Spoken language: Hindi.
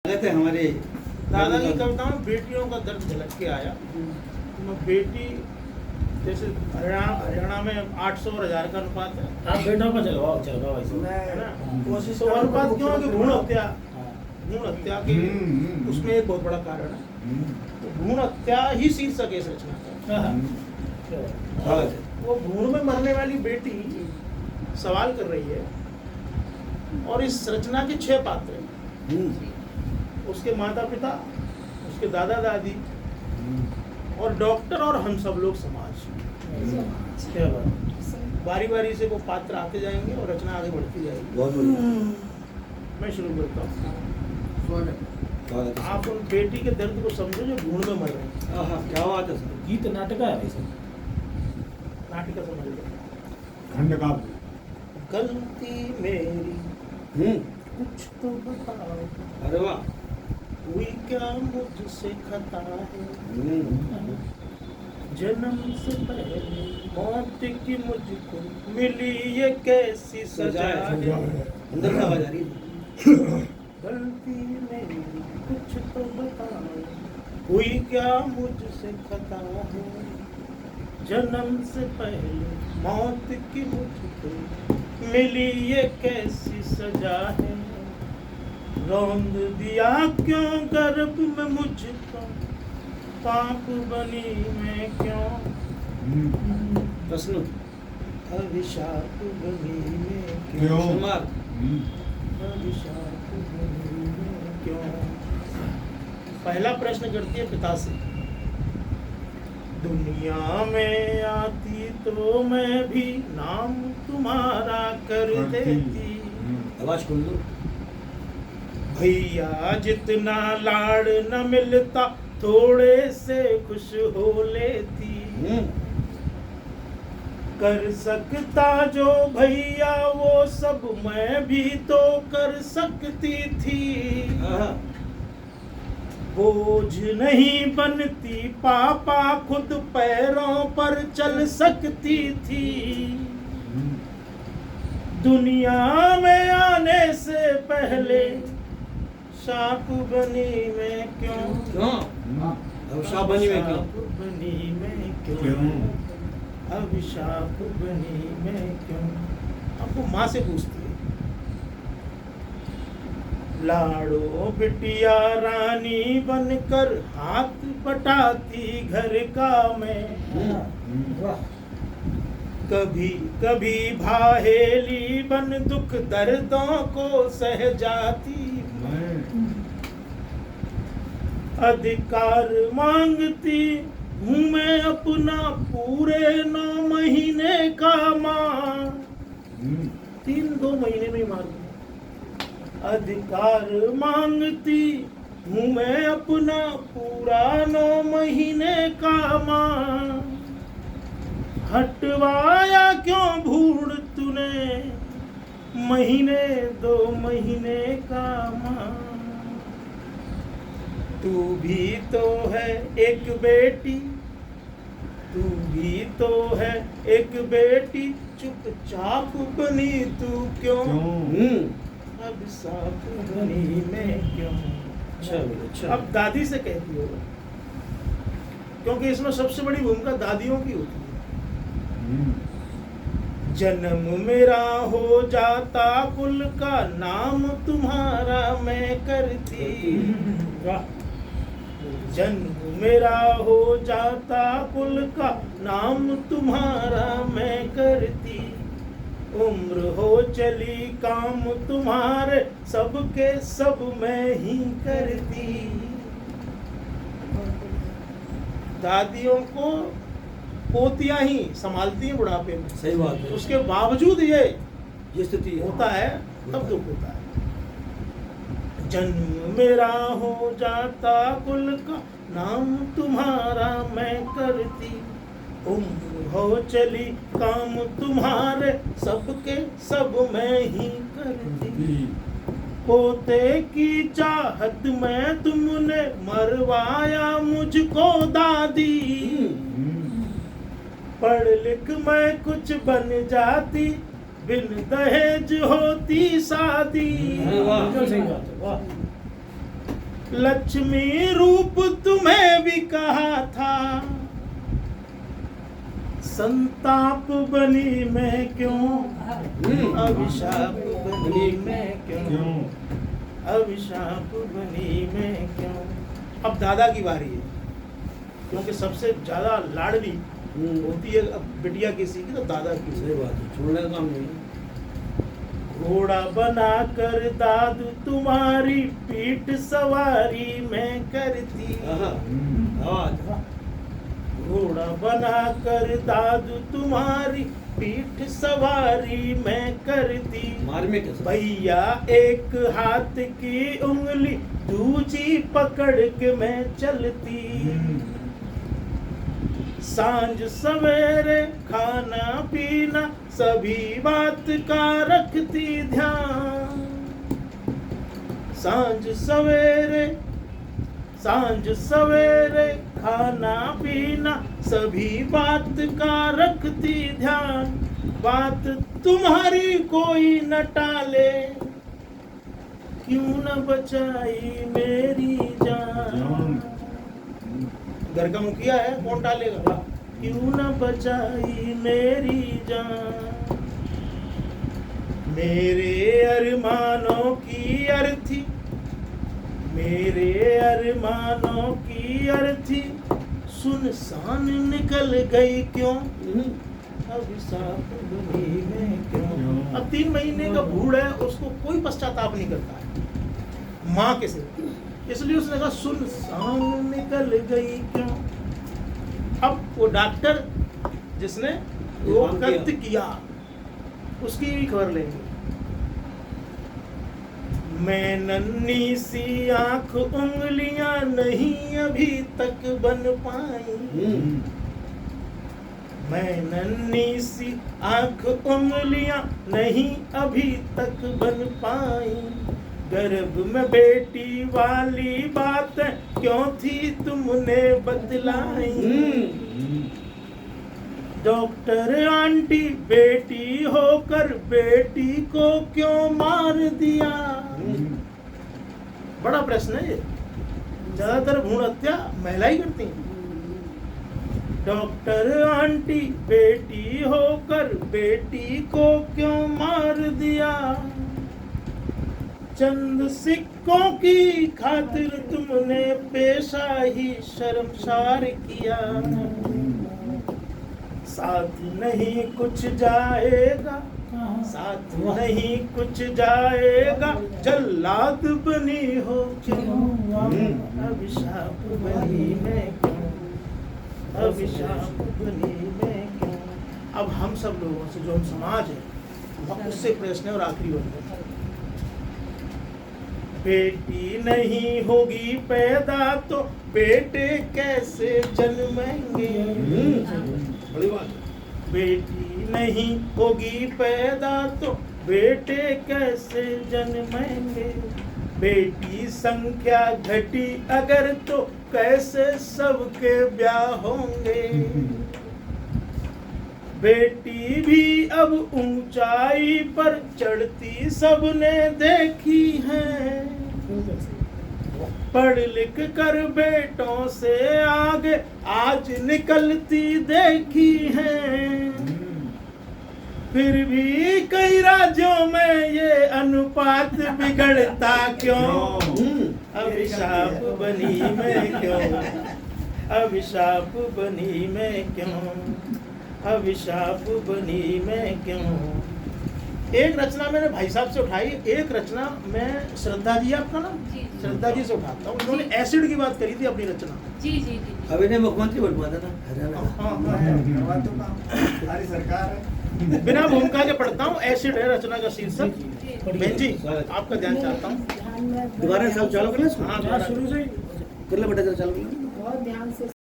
थे हमारे दादा की कविताओं में बेटियों का दर्द झलक के आया। तो मैं बेटी जैसे हरियाणा में 800 और 1000 का अनुपात है। आप बेटों को चलवाओ ऐसे है ना? कोशिश तो अनुपात क्यों है कि भ्रूण हत्या के उसमें एक बहुत बड़ा कारण है। तो भ्रूण हत्या ही शीर्षक है इस रचना का। वो भ्रूण में मरने वाली बेटी सवाल कर रही है और इस रचना के 6 पात्र हैं। उसके माता पिता, उसके दादा दादी और डॉक्टर और हम सब लोग समाज। बारी बारी से वो पात्र आते जाएंगे और रचना आगे बढ़ती जाएगी। बहुत बढ़िया। मैं शुरू करता हूँ। आप उन बेटी के दर्द को समझो जो भ्रूण में मर रहे हैं। क्या बात है सर। गीत नाटक है वैसे नाटिका समझ लो। खंडकाव्य। गलती मेरी कुछ तो बताओ, अरे वाह। हुई क्या मुझसे खता है, जन्म से पहले मौत की मुझको मिली ये कैसी सजा है। अंदर से आवाज आ रही है। गलती मेरी कुछ तो बताओ, हुई क्या मुझसे खता है, जन्म से पहले मौत की मुझको मिली ये कैसी सजा है। रौंद दिया क्यों गर्भ में मुझको, पाप बनी मैं क्यों, प्रश्न अभिशाप बनी मैं क्यों? क्यों, समार। अभिशाप बनी मैं क्यों। पहला प्रश्न करती है पिता से। दुनिया में आती तो मैं भी नाम तुम्हारा कर देती, आवाज खोल दो। भैया जितना लाड़ न मिलता थोड़े से खुश हो लेती। कर सकता जो भैया वो सब मैं भी तो कर सकती थी। बोझ नहीं बनती पापा खुद पैरों पर चल सकती थी। दुनिया में आने से पहले शाप बनी मैं क्यों, अभिशाप बनी मैं क्यों, शाप बनी मैं क्यों, अभिशाप बनी मैं क्यों। आपको माँ से पूछती है। लाड़ो बिटिया रानी बनकर हाथ बटाती घर का मैं, कभी कभी भाहेली बन दुख दर्दों को सह जाती। अधिकार मांगती हूँ मैं अपना पूरे 9 महीने का मां, 2 महीने में मार दूं। अधिकार मांगती हूँ मैं अपना पूरा 9 महीने का मां, हटवाया क्यों भूड़ तूने महीने 2 महीने का मां। तू भी तो है एक बेटी, तू भी तो है एक बेटी, चुपचाप बनी तू क्यों, अब साफ बनी मैं क्यों। अच्छा। अब दादी से कहती हो, क्योंकि इसमें सबसे बड़ी भूमिका दादियों की होती है। जन्म मेरा हो जाता कुल का नाम तुम्हारा मैं करती। जन्म मेरा हो जाता कुल का नाम तुम्हारा मैं करती। उम्र हो चली काम तुम्हारे सबके सब मैं ही करती। दादियों को पोतियां ही संभालती हैं बुढ़ापे में। सही बात है। उसके बावजूद ये स्थिति होता है तब दुख होता है। जन्म मेरा हो जाता कुल का नाम तुम्हारा मैं करती। उम्र हो चली काम तुम्हारे सबके सब मैं ही करती। पोते की चाहत में तुमने मरवाया मुझको दादी। पढ़ लिख मैं कुछ बन जाती, बिन दहेज होती शादी। वाह। सही बात है। वाह। लक्ष्मी रूप तुम्हें भी कहा था, संताप बनी मैं क्यों, अभिशाप बनी मैं क्यों, अभिशाप बनी मैं क्यों। अब दादा की बारी है, क्योंकि सबसे ज्यादा लाडली होती है अब बिटिया किसी की तो दादा की। सही बात है, छोड़ने का काम नहीं। घोड़ा बना कर दादू तुम्हारी पीठ सवारी मैं करती, आवाज घोड़ा बना कर दादू तुम्हारी पीठ सवारी मैं करती। मार में कैसे भैया एक हाथ की उंगली दूजी पकड़ के मैं चलती, सांझ सवेरे खाना पीना सभी बात का रखती ध्यान, सांझ सवेरे खाना पीना सभी बात का रखती ध्यान, बात तुम्हारी कोई न टाले, क्यों न बचाई मेरी जान। घर का मुखिया है, कौन टालेगा, क्यों न बचाई मेरी जान। मेरे अरमानों की अर्थी, मेरे अरमानों की अर्थी सुनसान निकल गई क्यों, अभिशाप बनी मैं क्यों। अब 3 महीने का बूढ़ है, उसको कोई पश्चाताप नहीं करता है माँ के सिवा, इसलिए उसने कहा सुनसान निकल गई क्यों। अब वो डॉक्टर जिसने वो कृत्य किया उसकी भी खबर लेंगे। मैं नन्ही सी आंख उंगलियां नहीं अभी तक बन पाई, मैं नन्ही सी आंख उंगलियां नहीं अभी तक बन पाई, गर्भ में बेटी वाली बात क्यों थी तुमने बतलाई। डॉक्टर आंटी बेटी होकर बेटी को क्यों मार दिया। बड़ा प्रश्न है ये, ज्यादातर भ्रूण हत्या महिला ही करती हैं। डॉक्टर आंटी बेटी होकर बेटी को क्यों मार दिया, चंद सिक्कों की खातिर तुमने पेशा ही शर्मसार किया, साथ नहीं कुछ जाएगा, साथ नहीं कुछ जाएगा, जल्लाद बनी हो क्यों, अभिशाप बनी मैं क्यों, अभिशाप बनी मैं क्यों। अब हम सब लोगों से जो हम समाज है उससे प्रश्न है और आखिरी होता है, बेटी नहीं होगी पैदा तो बेटे कैसे जन्मेंगे। बड़ी बात, बेटी नहीं होगी पैदा तो बेटे कैसे जन्मेंगे, बेटी संख्या घटी अगर तो कैसे सबके ब्याह होंगे, बेटी भी अब ऊंचाई पर चढ़ती सबने देखी है, पढ़ लिख कर बेटों से आगे आज निकलती देखी है, फिर भी कई राज्यों में ये अनुपात बिगड़ता क्यों, अभिशाप बनी मैं क्यों, अभिशाप बनी मैं क्यों, अभिशाप बनी मैं क्यों। एक रचना मैंने भाई साहब से उठाई, एक रचना मैं श्रद्धा जी, आपका नाम श्रद्धा जी से उठाता हूँ। उन्होंने एसिड की बात करी थी अपनी रचना। जी जी जी अभी ने मुख्यमंत्री बनवा था हरियाणा का। हमारी सरकार है। बिना भूमिका के पढ़ता हूँ, एसिड है रचना का शीर्षक। बहन जी आपका ध्यान चाहता हूँ। दोबारा सब चालू करना, हाँ शुरू से ही कर ले बेटा, चालू कर ले। बहुत ध्यान से